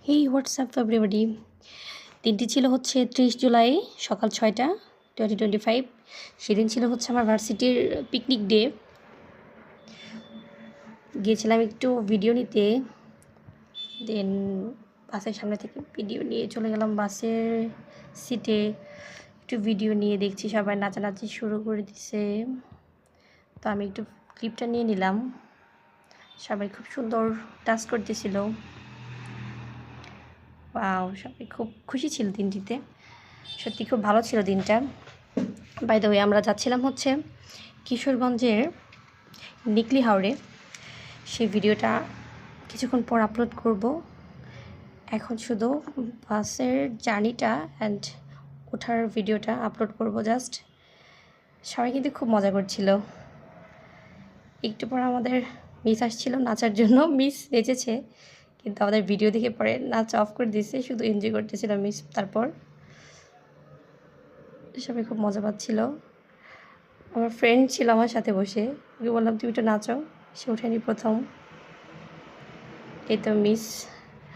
হেই WhatsApp everybody. দিনটি ছিল হচ্ছে 30 জুলাই সকাল 6টা 2025। সেদিন ছিল হচ্ছে আমার ভার্সিটির পিকনিক ডে। গিয়েছিলাম একটু ভিডিও নিতে, দেন বাসের সামনে থেকে ভিডিও নিয়ে চলে গেলাম বাসের সিটে। একটু ভিডিও নিয়ে দেখছি সবাই নাচানাচি শুরু করে দিছে, তো আমি একটু ক্লিপটা নিয়ে নিলাম। সবাই খুব সুন্দর ডান্স করতেছিল। ওয়াও, সবাই খুব খুশি ছিল দিনটিতে, সত্যি খুব ভালো ছিল দিনটা। বাই দ্য ওয়ে, আমরা যাচ্ছিলাম হচ্ছে কিশোরগঞ্জের নিকলি হাওড়ে। সেই ভিডিওটা কিছুক্ষণ পর আপলোড করব। এখন শুধু বাসের জার্নিটা অ্যান্ড ওঠার ভিডিওটা আপলোড করব জাস্ট। সবাই কিন্তু খুব মজা করছিল। একটু পর আমাদের মিস আসছিল নাচার জন্য, মিস নেচেছে কিন্তু আমাদের ভিডিও দেখে পরে নাচ অফ করে দিয়েছে, শুধু এনজয় করতেছিল মিস। তারপর সবাই খুব মজা পাচ্ছিল। আমার ফ্রেন্ড ছিল আমার সাথে বসে, ওকে বললাম তুমি একটু নাচো, সে ওঠেনি প্রথম। এই তো মিস